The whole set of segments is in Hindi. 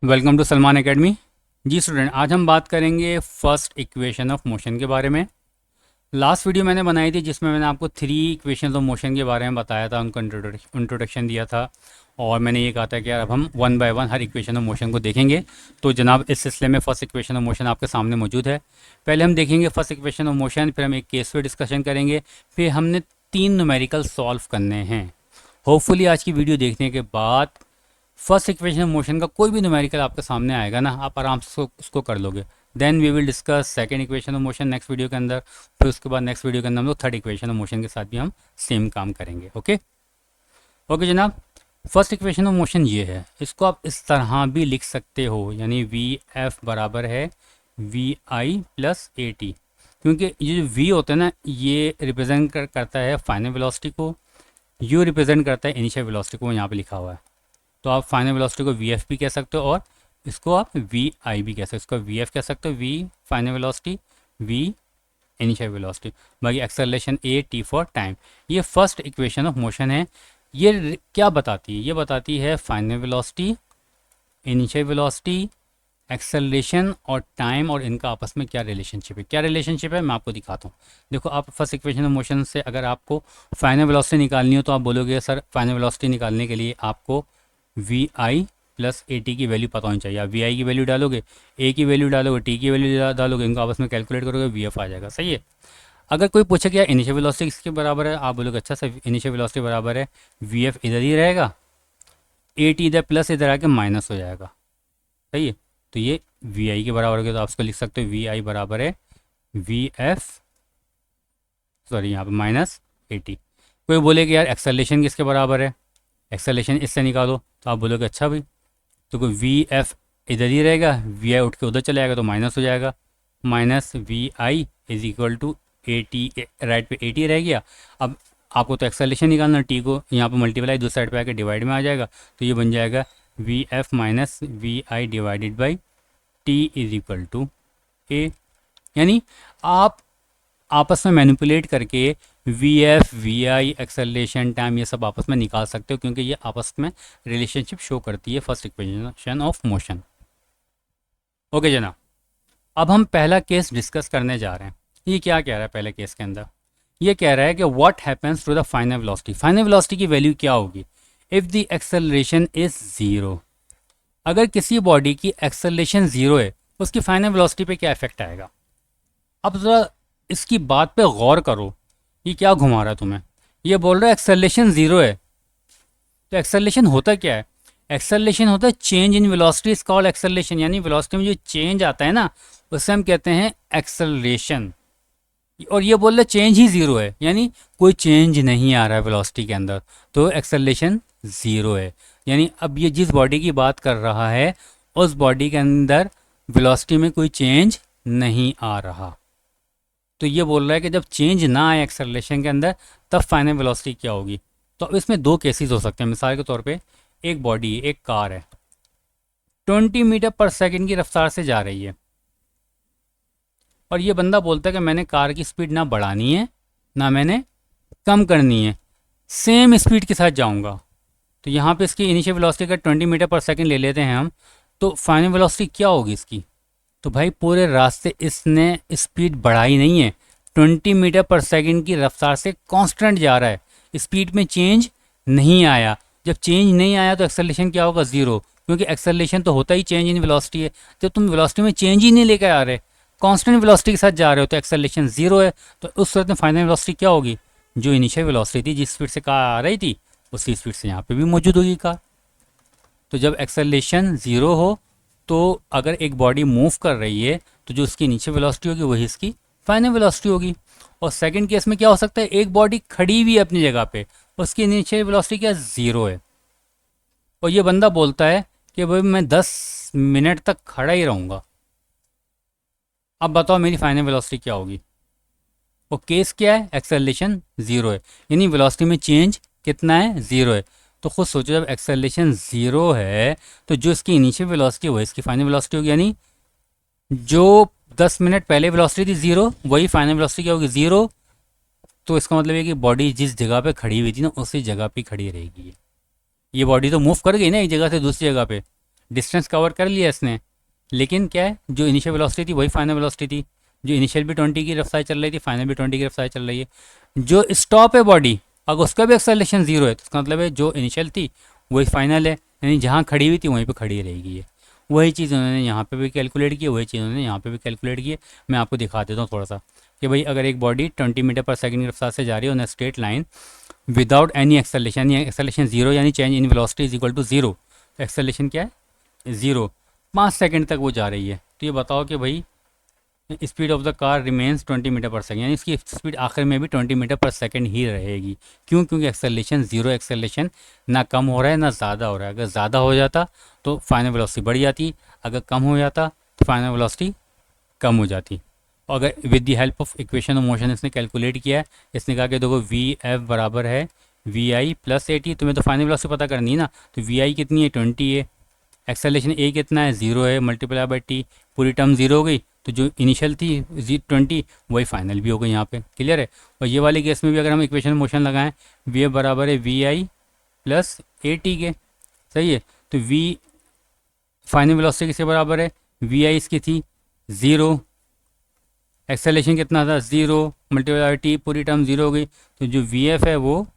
Welcome to Salman academy. जी स्टूडेंट, आज हम बात करेंगे फर्स्ट इक्वेशन ऑफ मोशन के बारे में। लास्ट वीडियो मैंने बनाई थी जिसमें मैंने आपको 3 इक्वेशन ऑफ मोशन के बारे में बताया था, उनको इंट्रोडक्शन दिया था और मैंने ये कहा था कि यार अब हम one by one her equation of motion को देखेंगे। तो जनाब इस सिलसिले में फ़र्स्ट इक्वेशन ऑफ मोशन आपके सामने मौजूद है। पहले हम देखेंगे फर्स्ट इक्वेशन ऑफ मोशन, फिर हम एक केस पे डिस्कशन करेंगे, फिर हमने 3 न्यूमेरिकल सॉल्व करने हैं। होपफुली आज की वीडियो देखने के बाद फर्स्ट इक्वेशन ऑफ मोशन का कोई भी न्यूमेरिकल आपके सामने आएगा ना, आप आराम से उसको कर लोगे। Then we will discuss second equation of motion next video के अंदर, फिर उसके बाद नेक्स्ट वीडियो के अंदर हम लोग थर्ड इक्वेशन ऑफ मोशन के साथ भी हम सेम काम करेंगे। ओके ओके जनाब, फर्स्ट इक्वेशन ऑफ मोशन ये है, इसको आप इस तरह भी लिख सकते हो, यानी वी एफ बराबर है V I plus A T. क्योंकि ये जो वी होता है ना, ये रिप्रेजेंट करता है फाइनल वेलोसिटी को, यू रिप्रेजेंट करता है इनिशियल वेलोसिटी को, यहाँ पे लिखा हुआ है। तो आप फाइनल वेलोसिटी को वी एफ भी कह सकते हो और इसको आप वी आई भी कह सकते हो। इसको वी एफ कह सकते हो, V final velocity, V initial velocity, बाकी acceleration A T for time. ये फर्स्ट इक्वेशन ऑफ मोशन है। ये क्या बताती है? ये बताती है final velocity, initial velocity, acceleration और टाइम, और इनका आपस में क्या रिलेशनशिप है। क्या रिलेशनशिप है मैं आपको दिखाता हूँ। देखो, आप फर्स्ट इक्वेशन ऑफ मोशन से अगर आपको फाइनल वेलोसिटी निकालनी हो तो आप बोलोगे सर फाइनल वेलोसिटी निकालने के लिए आपको V I plus A T की वैल्यू पता होनी चाहिए। आप वी आई की वैल्यू डालोगे, ए की वैल्यू डालोगे, टी की वैल्यू डालोगे, इनको आपस में कैलकुलेट करोगे, वी एफ आ जाएगा। सही है। अगर कोई पूछे कि यार इनिशियल वेलोसिटी किसके बराबर है, आप बोलोगे अच्छा सर इनिशियल वेलोसिटी बराबर है वी एफ, इधर ही रहेगा, ए टी इधर प्लस इधर आके माइनस हो जाएगा। सही है। तो ये वी आई के बराबर हो गया, तो आप इसको लिख सकते हो वी आई बराबर है वी एफ, सॉरी यहाँ पे माइनस ए टी। कोई बोले कि यार एक्सेलरेशन किसके बराबर है, एक्सेलरेशन इससे निकालो, तो आप बोलोगे अच्छा भाई, तो कोई वी एफ इधर ही रहेगा, वी आई उठ के उधर चले जाएगा तो माइनस हो जाएगा, minus V I is equal to A T, right पे ए टी रह गया। अब आपको तो एक्सेलरेशन निकालना, टी को यहाँ पे मल्टीप्लाई दूसरी साइड पे आके डिवाइड में आ जाएगा, तो ये बन जाएगा V F minus V I divided by T is equal to A. यानी आप आपस में मैनिपुलेट करके V F, V I, acceleration, time, ये सब आपस में निकाल सकते हो, क्योंकि ये आपस में रिलेशनशिप शो करती है first equation of motion. Okay जनाब, अब हम पहला केस डिस्कस करने जा रहे हैं। ये क्या कह रहा है पहले केस के अंदर? ये कह रहा है कि what happens to the final velocity. Final velocity की वैल्यू क्या होगी if the acceleration is zero. अगर किसी बॉडी की एक्सेलरेशन ज़ीरो है, उसकी फाइनल वेलोसिटी पे क्या इफेक्ट आएगा? अब ज़रा इसकी बात पे गौर करो। ये क्या घुमा रहा है तुम्हें? ये बोल रहा है एक्सेलरेशन ज़ीरो है, तो एक्सेलरेशन होता क्या है? एक्सेलरेशन होता है change in velocity is called acceleration. यानी वेलोसिटी में जो चेंज आता है ना, उससे हम कहते हैं एक्सेलरेशन। और ये बोल रहे चेंज ही ज़ीरो है, यानी कोई चेंज नहीं आ रहा है वेलोसिटी के अंदर, तो एक्सेलरेशन ज़ीरो है। यानी अब ये जिस बॉडी की बात कर रहा है उस बॉडी के अंदर वेलोसिटी में कोई चेंज नहीं आ रहा। तो ये बोल रहा है कि जब चेंज ना आए एक्सेलरेशन के अंदर, तब फाइनल वेलोसिटी क्या होगी। तो अब इसमें दो केसेस हो सकते हैं। मिसाल के तौर पे एक बॉडी, एक कार है, 20 मीटर पर सेकंड की रफ्तार से जा रही है, और ये बंदा बोलता है कि मैंने कार की स्पीड ना बढ़ानी है ना मैंने कम करनी है, सेम स्पीड के साथ जाऊंगा। तो यहाँ पे इसकी इनिशियल वेलोसिटी का 20 मीटर पर सेकंड ले लेते हैं हम, तो फाइनल वेलोसिटी क्या होगी इसकी? तो भाई पूरे रास्ते इसने स्पीड बढ़ाई नहीं है, 20 मीटर पर सेकंड की रफ्तार से कांस्टेंट जा रहा है, स्पीड में चेंज नहीं आया। जब चेंज नहीं आया तो एक्सेलरेशन क्या होगा? ज़ीरो, क्योंकि एक्सेलरेशन तो होता ही चेंज इन वेलोसिटी है। जब तुम वेलोसिटी में चेंज ही नहीं लेकर आ रहे, कांस्टेंट वेलोसिटी के साथ जा रहे हो, तो एक्सेलरेशन ज़ीरो है। तो उस सूरत में फाइनल वेलोसिटी क्या होगी? जो इनिशियल वेलोसिटी थी, जिस स्पीड से कार आ रही थी, उसी स्पीड से यहाँ पे भी मौजूद होगी कार। तो जब एक्सेलरेशन ज़ीरो हो, तो अगर एक बॉडी मूव कर रही है तो जो उसकी नीचे वेलोसिटी होगी वही इसकी फाइनल वेलोसिटी होगी। और सेकंड केस में क्या हो सकता है? एक बॉडी खड़ी हुई है अपनी जगह पे, उसकी नीचे वेलोसिटी क्या? ज़ीरो है, और ये बंदा बोलता है कि भाई मैं 10 मिनट तक खड़ा ही रहूँगा। अब बताओ मेरी फाइनल वेलोसिटी क्या होगी? वो केस क्या है? एक्सेलरेशन ज़ीरो है, यानी वेलोसिटी में चेंज कितना है? ज़ीरो है। तो खुद सोचो, जब एक्सेलरेशन ज़ीरो है तो जो इसकी इनिशियल वेलोसिटी है इसकी फाइनल वेलोसिटी होगी, यानी जो 10 मिनट पहले वेलोसिटी थी ज़ीरो, वही फाइनल वेलोसिटी क्या होगी? ज़ीरो। तो इसका मतलब है कि बॉडी जिस जगह पे खड़ी हुई थी ना, उसी जगह पे खड़ी रहेगी। ये बॉडी तो मूव कर गई ना एक जगह से दूसरी जगह पे, डिस्टेंस कवर कर लिया इसने, लेकिन क्या है, जो इनिशियल वेलोसिटी थी वही फाइनल वेलोसिटी थी। जो इनिशियल भी 20 की रफ्तार चल रही थी, फाइनल भी 20 की रफ्तार चल रही है। जो स्टॉप है बॉडी, अगर उसका भी एक्सेलरेशन जीरो है तो इसका मतलब है जो इनिशियल थी वही फाइनल है, यानी जहाँ खड़ी हुई थी वहीं पे खड़ी रहेगी ये। वही चीज़ उन्होंने यहाँ पे भी कैलकुलेट की है, वही चीज़ उन्होंने यहाँ पे भी कैलकुलेट की है। मैं आपको दिखा देता हूँ थोड़ा सा कि भाई अगर एक बॉडी 20 मीटर पर सेकंड की रफ्तार से जा रही है on straight line without any acceleration, यानी एक्सेलेशन जीरो, यानी change in velocity is equal to zero. Acceleration क्या है, जीरो, 5 सेकंड तक वो जा रही है। तो ये बताओ कि भाई speed of the car remains 20 metre पर सेकंड, यानी इसकी स्पीड आखिर में भी 20 मीटर पर सेकंड ही रहेगी। क्यों? क्योंकि एक्सेलेशन जीरो, एक्सेलेशन ना कम हो रहा है ना ज़्यादा हो रहा है। अगर ज़्यादा हो जाता तो फाइनल वेलोसिटी बढ़ जाती, अगर कम हो जाता तो फाइनल वेलोसिटी कम हो जाती। अगर with the help of equation of motion इसने कैलकुलेट किया है, इसने कहा कि देखो वी एफ बराबर है V I plus A T. तुम्हें तो फाइनल वेलोसिटी पता करनी है ना, तो वी आई कितनी है 20 है, एक्सेलेरेशन ए कितना है जीरो है, मल्टीप्लाई बाई टी, पूरी टर्म जीरो हो गई। तो जो इनिशियल थी 20 वही फाइनल भी हो गई यहाँ पे। क्लियर है? और ये वाले केस में भी अगर हम इक्वेशन मोशन लगाएं, वी एफ बराबर है V I plus A T के, सही है। तो वी फाइनल वेलोसिटी किसके बराबर है, वी आई इसकी थी ज़ीरो, एक्सेलेरेशन कितना था ज़ीरो, मल्टीप्लाई बाई टी, पूरी टर्म ज़ीरो हो गई। तो जो वी एफ है वो,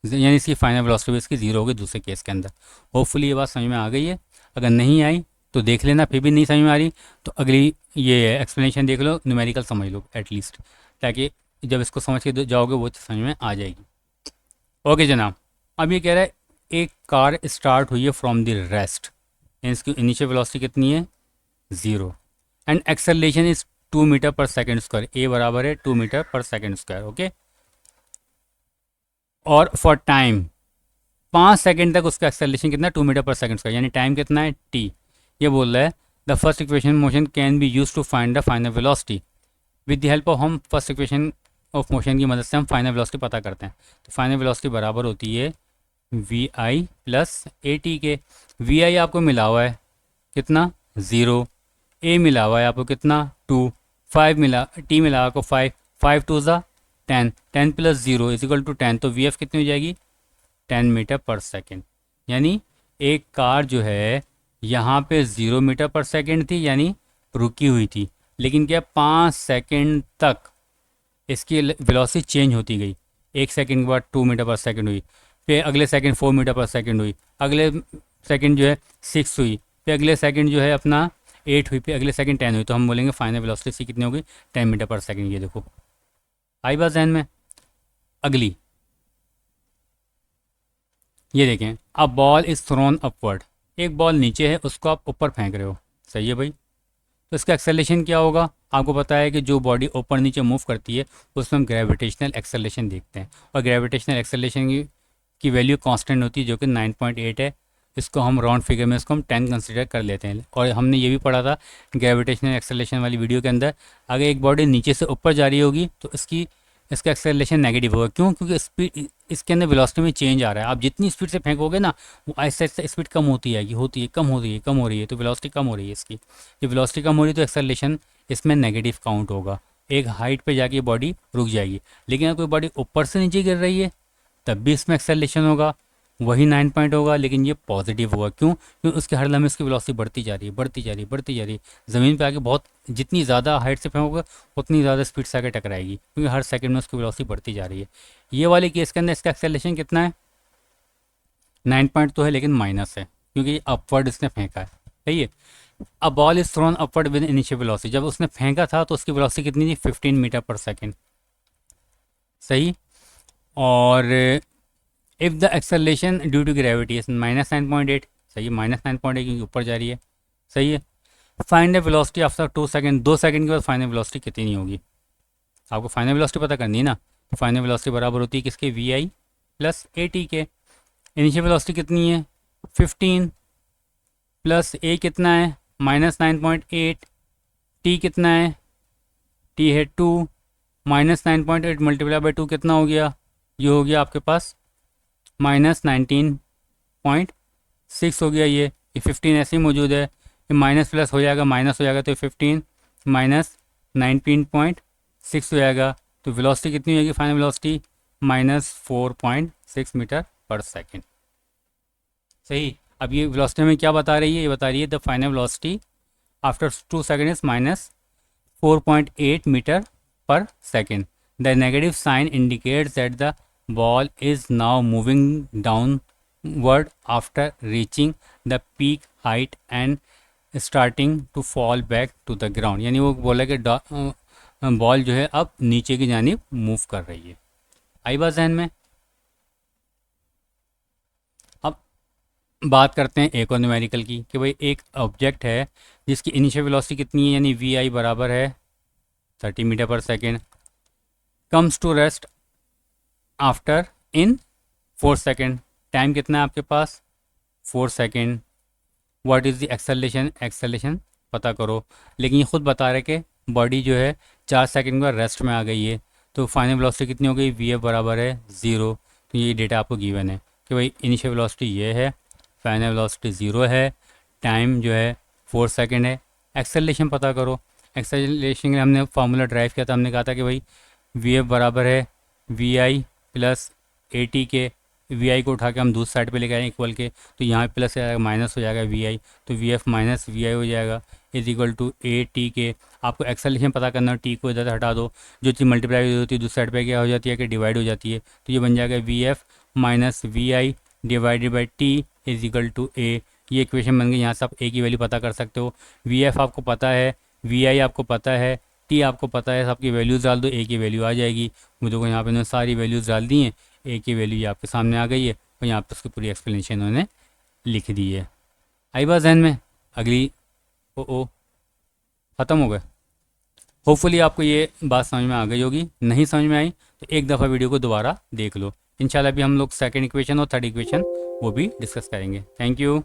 यानी इसकी फाइनल वेलोसिटी भी इसकी जीरो होगी दूसरे केस के अंदर। होपफुली ये बात समझ में आ गई है। अगर नहीं आई तो देख लेना, फिर भी नहीं समझ में आ रही तो अगली ये एक्सप्लेनेशन देख लो, न्यूमेरिकल समझ लो एटलीस्ट, ताकि जब इसको समझ के जाओगे वो समझ में आ जाएगी। ओके जनाब, अब ये कह रहा है एक कार स्टार्ट हुई है फ्रॉम द रेस्ट, इसकी इनिशियल वेलोसिटी कितनी है zero, and acceleration is 2 metre पर सेकेंड स्क्वायर, ए बराबर है 2 मीटर पर सेकेंड स्क्वायर। ओके, और फॉर टाइम 5 सेकंड तक उसका एक्सेलरेशन कितना 2 मीटर पर सेकंड का, यानी टाइम कितना है टी। ये बोल रहा है the first equation motion can be use to find the final velocity. With the help of हम फर्स्ट इक्वेशन ऑफ मोशन की मदद से हम फाइनल वेलोसिटी पता करते हैं। तो फाइनल वेलोसिटी बराबर होती है V I plus A T के। वी आई आपको मिला हुआ है कितना ज़ीरो, ए मिला हुआ है आपको कितना 2, 5 मिला, टी मिला आपको 5, 5 टू ज़ा 10, 10 plus zero is equal to 10। तो वी एफ कितनी हो जाएगी 10 मीटर पर सेकेंड। यानी एक कार जो है यहाँ पे 0 मीटर पर सेकेंड थी, यानी रुकी हुई थी, लेकिन क्या 5 सेकेंड तक इसकी वेलोसिटी चेंज होती गई। 1 सेकेंड के बाद 2 मीटर पर सेकेंड हुई, फिर अगले सेकेंड 4 मीटर पर सेकेंड हुई, अगले सेकेंड जो है 6 हुई, फिर अगले सेकेंड जो है अपना 8 हुई, फिर अगले सेकेंड 10 हुई। तो हम बोलेंगे फाइनल वेलोसिटी सी कितनी होगी 10 मीटर पर सेकेंड। ये देखो आई बात जहन में। अगली ये देखें, a ball is thrown upward, एक बॉल नीचे है उसको आप ऊपर फेंक रहे हो, सही है भाई। तो इसका एक्सेलरेशन क्या होगा, आपको पता है कि जो बॉडी ऊपर नीचे मूव करती है उसमें हम ग्रेविटेशनल एक्सेलरेशन देखते हैं, और ग्रेविटेशनल एक्सेलरेशन की वैल्यू कांस्टेंट होती है जो कि 9.8 है। इसको हम राउंड फिगर में इसको हम 10 कंसिडर कर लेते हैं। और हमने ये भी पढ़ा था ग्रेविटेशनल एक्सेलरेशन वाली वीडियो के अंदर, अगर एक बॉडी नीचे से ऊपर जा रही होगी तो इसका एक्सेलरेशन नेगेटिव होगा। क्यों? क्योंकि स्पीड इसके अंदर वेलोसिटी में चेंज आ रहा है। आप जितनी स्पीड से फेंकोगे ना, वो आहिस्ता आहिस्ता स्पीड कम होती है, होती है, कम हो रही है, कम हो रही है, तो वेलोसिटी कम हो रही है इसकी। जब वेलोसिटी कम हो रही है तो एक्सेलरेशन इसमें नेगेटिव काउंट होगा, एक हाइट पे जाके बॉडी रुक जाएगी। लेकिन अगर कोई बॉडी ऊपर से नीचे गिर रही है तब भी इसमें एक्सेलरेशन होगा, वही 9 पॉइंट होगा, लेकिन ये पॉजिटिव होगा। क्यों? क्योंकि उसके हर लम्हे उसकी वेलोसिटी बढ़ती जा रही है, बढ़ती जा रही है, बढ़ती जा रही है। ज़मीन पे आके बहुत जितनी ज़्यादा हाइट से फेंकोगे उतनी ज़्यादा स्पीड से आके टकराएगी, क्योंकि हर सेकंड में उसकी वेलोसिटी बढ़ती जा रही है। ये वाले केस के अंदर इसका एक्सेलरेशन कितना है 9 पॉइंट तो है, लेकिन माइनस है क्योंकि अपवर्ड इसने फेंका है, सही है। A ball is throne upward with initial velocity, जब उसने फेंका था तो उसकी वेलोसिटी कितनी थी 15 मीटर पर सेकेंड, सही। और if the acceleration due to gravity is -9.8, सही है, -9.8 क्योंकि ऊपर जा रही है, सही है। Find the velocity after 2 second, 2 second के बाद फाइनल वेलोसिटी कितनी होगी, आपको फाइनल वेलोसिटी पता करनी है ना। तो फाइनल वेलोसिटी बराबर होती है किसके, V I plus A T के। इनिशियल वेलोसिटी कितनी है 15 प्लस ए कितना है -9.8, टी कितना है, टी है 2, -9.8 मल्टीप्लाई बाई 2 कितना हो गया, ये हो गया आपके पास -19.6 हो गया। ये 15 ऐसे ही मौजूद है, ये माइनस प्लस हो जाएगा, माइनस हो जाएगा, तो 15 माइनस 19.6 हो जाएगा। तो वेलोसिटी कितनी होगी फाइनल वेलोसिटी -4.6 मीटर पर सेकेंड, सही। अब ये वेलोसिटी में क्या बता रही है, ये बता रही है the final velocity after 2 second is -4.8 metre पर second. The negative sign indicates that the ball is now moving downward after reaching the peak height and starting to fall back to the ground. यानी वो बोला कि बॉल जो है अब नीचे की जानिब मूव कर रही है. आई बात जहन में. अब बात करते हैं एक और न्यूमेरिकल की कि भाई एक ऑब्जेक्ट है जिसकी इनिशियल वेलोसिटी कितनी है, यानी वी आई बराबर है 30 मीटर पर second, comes to rest after in 4 second. Time कितना है आपके पास, 4 second. What is the acceleration, acceleration पता करो. लेकिन ये खुद बता रहे कि बॉडी जो है 4 सेकेंड का रेस्ट में आ गई है, तो फाइनल वेलोसिटी कितनी हो गई, वी एफ बराबर है 0. तो ये डेटा आपको गिवन है कि भाई इनिशियल वेलोसिटी ये है, फाइनल वेलोसिटी 0 है, टाइम जो है 4 सेकेंड है. एक्सेलरेशन पता करो. एक्सेलरेशन के हमने फार्मूला ड्राइव किया था, हमने कहा था कि भाई वी एफ बराबर है V I plus A T के. वी आई को उठा के हम दूसरी साइड पे लेके आए इक्वल के, तो यहाँ प्लस हो जाएगा, माइनस हो जाएगा वी आई, तो V F minus V I हो जाएगा is equal to A T के. आपको एक्सेलरेशन पता करना, टी को इधर से हटा दो, जो चीज़ मल्टीप्लाई होती है दूसरी साइड पे क्या हो जाती है कि डिवाइड हो जाती है. तो ये बन जाएगा V F minus V I divided by T is equal to A. ये इक्वेशन बन गई. यहाँ से आप ए की वैल्यू पता कर सकते हो. वी एफ आपको पता है, वी आई आपको पता है, टी आपको पता है. सबकी वैल्यूज़ डाल दो, ए की वैल्यू आ जाएगी. मुझे को यहाँ पे उन्होंने सारी वैल्यूज़ डाल दी हैं, ए की वैल्यू ये आपके सामने आ गई है और यहाँ पे उसकी पूरी एक्सप्लेनेशन उन्होंने लिख दी है. आई बात जहन में. अगली ओ ख़त्म हो गए. होपफुली आपको ये बात समझ में आ गई होगी. नहीं समझ में आई तो एक दफ़ा वीडियो को दोबारा देख लो. इंशाल्लाह भी हम लोग सेकंड इक्वेशन और थर्ड इक्वेशन वो भी डिस्कस करेंगे. Thank you.